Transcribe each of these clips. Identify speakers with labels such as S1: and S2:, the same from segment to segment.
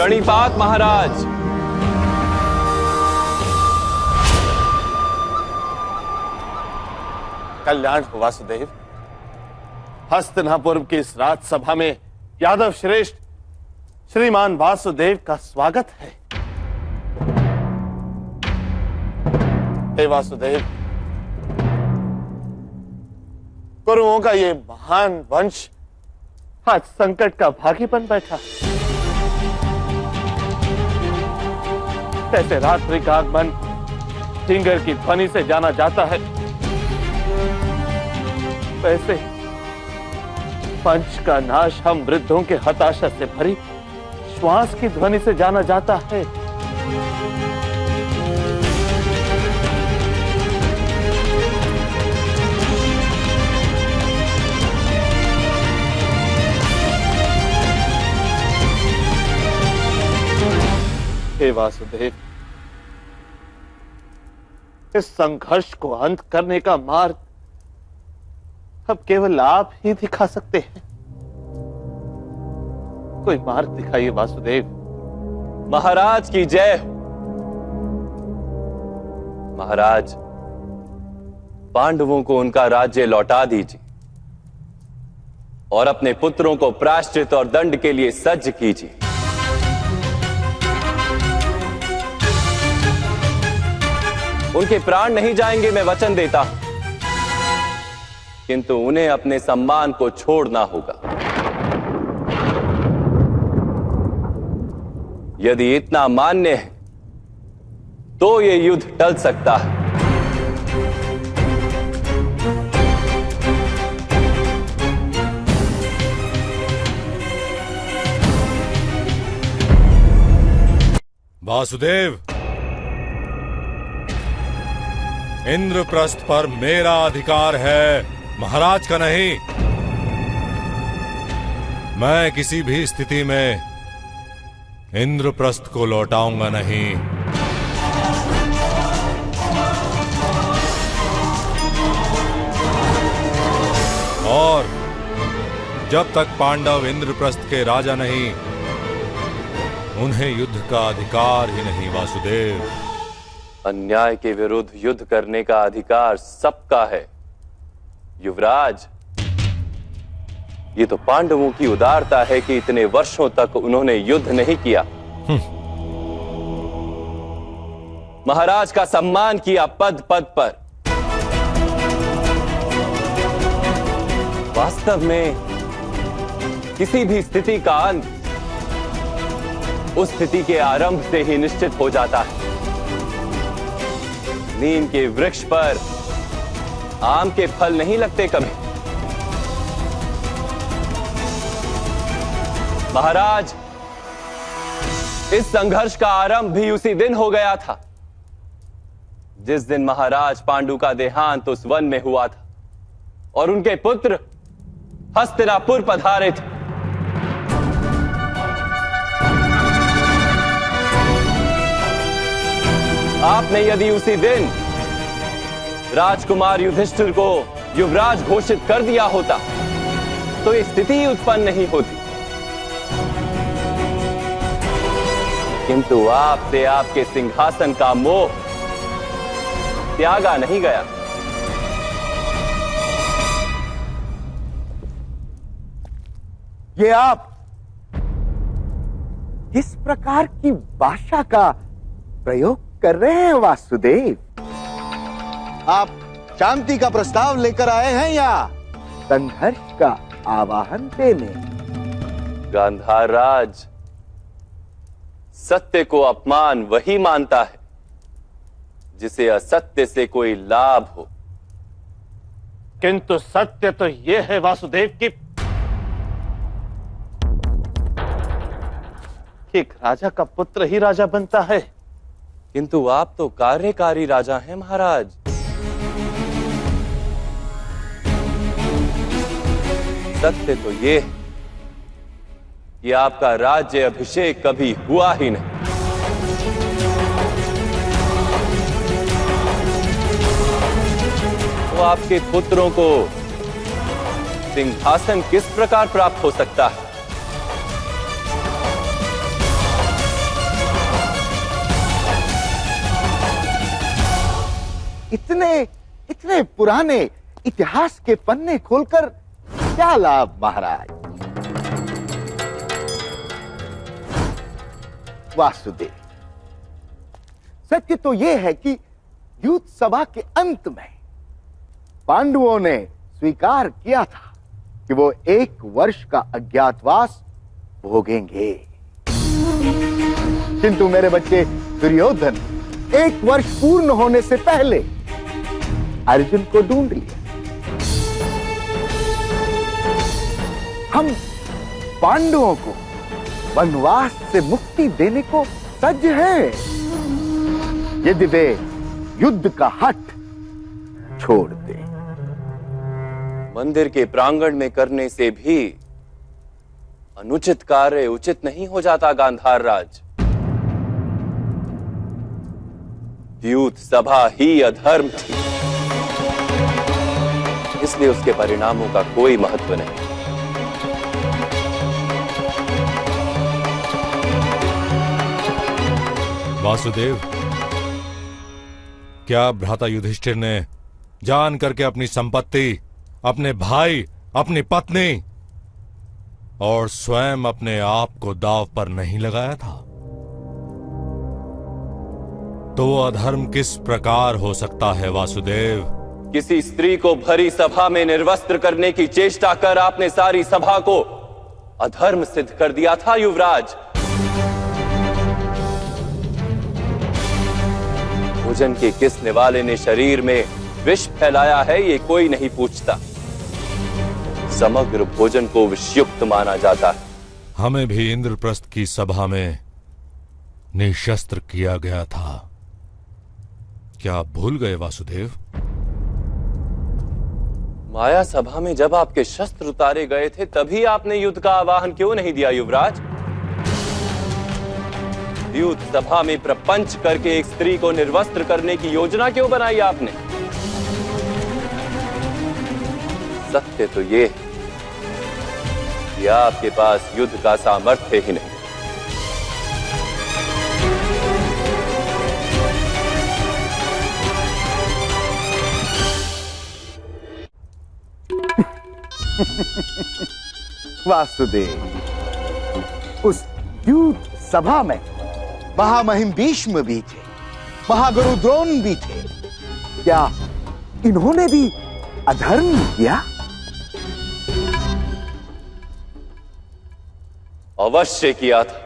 S1: प्रणिपात महाराज।
S2: कल्याण हो वासुदेव। हस्तिनापुर की इस राजसभा में यादव श्रेष्ठ श्रीमान वासुदेव का स्वागत है। हे वासुदेव, कुरुओं का ये महान वंश आज संकट का भागी बन बैठा। कैसे रात्रि का आगमन ढिंगर की ध्वनि से जाना जाता है, वैसे पंच का नाश हम वृद्धों के हताशा से भरी श्वास की ध्वनि से जाना जाता है। हे वासुदेव, इस संघर्ष को अंत करने का मार्ग अब केवल आप ही दिखा सकते हैं। कोई मार्ग दिखाइए वासुदेव।
S1: महाराज की जय हो। महाराज, पांडवों को उनका राज्य लौटा दीजिए और अपने पुत्रों को प्रायश्चित और दंड के लिए सज्ज कीजिए। उनके प्राण नहीं जाएंगे, मैं वचन देता हूं, किंतु उन्हें अपने सम्मान को छोड़ना होगा। यदि इतना मान्य है तो यह युद्ध टल सकता है।
S3: वासुदेव, इंद्रप्रस्थ पर मेरा अधिकार है, महाराज का नहीं। मैं किसी भी स्थिति में इंद्रप्रस्थ को लौटाऊंगा नहीं। और जब तक पांडव इंद्रप्रस्थ के राजा नहीं, उन्हें युद्ध का अधिकार ही नहीं। वासुदेव,
S1: अन्याय के विरुद्ध युद्ध करने का अधिकार सबका है युवराज। ये तो पांडवों की उदारता है कि इतने वर्षों तक उन्होंने युद्ध नहीं किया, महाराज का सम्मान किया पद पद पर। वास्तव में किसी भी स्थिति का अंत उस स्थिति के आरंभ से ही निश्चित हो जाता है। नीम के वृक्ष पर आम के फल नहीं लगते कभी। महाराज, इस संघर्ष का आरंभ भी उसी दिन हो गया था जिस दिन महाराज पांडु का देहांत उस वन में हुआ था और उनके पुत्र हस्तिनापुर पधारे थे। आपने यदि उसी दिन राजकुमार युधिष्ठिर को युवराज घोषित कर दिया होता तो ये स्थिति ही उत्पन्न नहीं होती, किंतु आपसे आपके सिंहासन का मोह त्यागा नहीं गया।
S4: ये आप किस प्रकार की भाषा का प्रयोग कर रहे हैं वासुदेव?
S5: आप शांति का प्रस्ताव लेकर आए हैं या
S4: संघर्ष का आवाहन देने?
S1: गांधार राज, सत्य को अपमान वही मानता है जिसे असत्य से कोई लाभ हो।
S2: किंतु सत्य तो यह है वासुदेव कि एक राजा का पुत्र ही राजा बनता है।
S1: किंतु आप तो कार्यकारी राजा हैं महाराज। सत्य तो ये है कि आपका राज्य अभिषेक कभी हुआ ही नहीं। तो आपके पुत्रों को सिंहासन किस प्रकार प्राप्त हो सकता है?
S4: इतने इतने पुराने इतिहास के पन्ने खोलकर क्या लाभ महाराज। वासुदेव, सत्य तो यह है कि युद्ध सभा के अंत में पांडवों ने स्वीकार किया था कि वो 1 वर्ष का अज्ञातवास भोगेंगे, किंतु मेरे बच्चे दुर्योधन 1 वर्ष पूर्ण होने से पहले अर्जुन को ढूंढ लिया। हम पांडवों को वनवास से मुक्ति देने को सज्ज हैं, यदि वे युद्ध का हठ छोड़ दें।
S1: मंदिर के प्रांगण में करने से भी अनुचित कार्य उचित नहीं हो जाता गांधार राज। युद्ध सभा ही अधर्म थी, इसलिए उसके परिणामों का कोई महत्व नहीं।
S3: वासुदेव, क्या भ्राता युधिष्ठिर ने जान करके अपनी संपत्ति, अपने भाई, अपनी पत्नी और स्वयं अपने आप को दांव पर नहीं लगाया था? तो वो अधर्म किस प्रकार हो सकता है वासुदेव?
S1: किसी स्त्री को भरी सभा में निर्वस्त्र करने की चेष्टा कर आपने सारी सभा को अधर्म सिद्ध कर दिया था युवराज। भोजन के किस निवाले ने शरीर में विष फैलाया है, ये कोई नहीं पूछता। समग्र भोजन को विषयुक्त माना जाता है।
S3: हमें भी इंद्रप्रस्थ की सभा में निशस्त्र किया गया था, क्या आप भूल गए वासुदेव?
S1: माया सभा में जब आपके शस्त्र उतारे गए थे, तभी आपने युद्ध का आह्वान क्यों नहीं दिया युवराज? युद्ध सभा में प्रपंच करके एक स्त्री को निर्वस्त्र करने की योजना क्यों बनाई आपने? सत्य तो ये है कि आपके पास युद्ध का सामर्थ्य ही नहीं।
S4: वासुदेव, उस युद्ध सभा में
S5: महामहिम भीष्म भी थे, महागुरु द्रोण भी थे।
S4: क्या इन्होंने भी अधर्म किया?
S1: अवश्य किया था।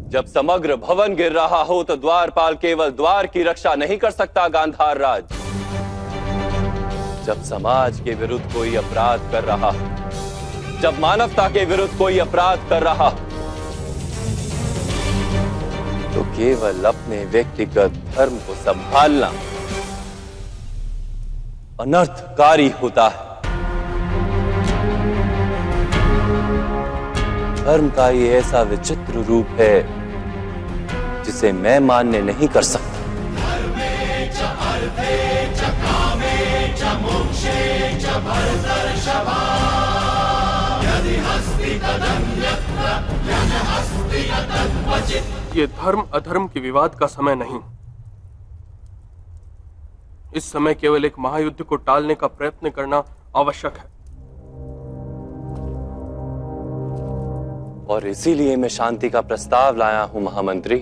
S1: जब समग्र भवन गिर रहा हो तो द्वारपाल केवल द्वार की रक्षा नहीं कर सकता गांधार राज। जब समाज के विरुद्ध कोई अपराध कर रहा हो, जब मानवता के विरुद्ध कोई अपराध कर रहा हो, तो केवल अपने व्यक्तिगत धर्म को संभालना अनर्थकारी होता है। धर्म का ये ऐसा विचित्र रूप है जिसे मैं मान्य नहीं कर सकता।
S6: ये धर्म अधर्म के विवाद का समय नहीं। इस समय केवल एक महायुद्ध को टालने का प्रयत्न करना आवश्यक है।
S1: और इसीलिए मैं शांति का प्रस्ताव लाया हूं महामंत्री।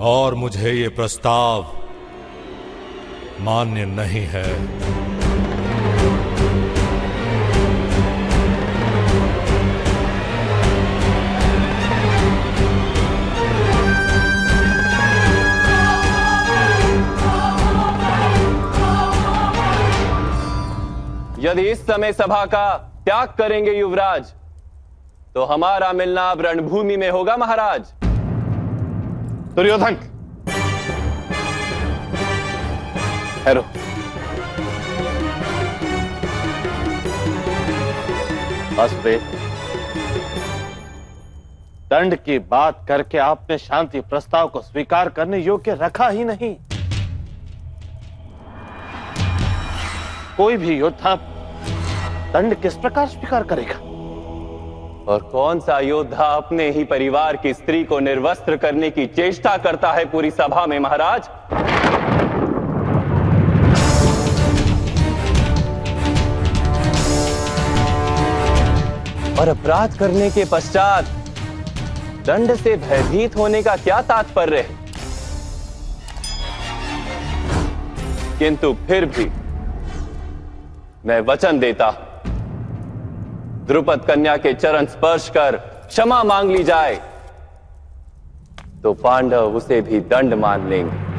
S3: और मुझे ये प्रस्ताव मान्य नहीं है।
S1: यदि इस समय सभा का त्याग करेंगे युवराज, तो हमारा मिलना अब रणभूमि में होगा महाराज।
S2: दुर्योधन,
S1: ठहरो।
S2: वासुदेव, दंड की बात करके आपने शांति प्रस्ताव को स्वीकार करने योग्य रखा ही नहीं। कोई भी योद्धा दंड किस प्रकार स्वीकार करेगा?
S1: और कौन सा योद्धा अपने ही परिवार की स्त्री को निर्वस्त्र करने की चेष्टा करता है पूरी सभा में महाराज? और अपराध करने के पश्चात दंड से भयभीत होने का क्या तात्पर्य है? किंतु फिर भी मैं वचन देता हूं, द्रुपद कन्या के चरण स्पर्श कर क्षमा मांग ली जाए तो पांडव उसे भी दंड मान लेंगे।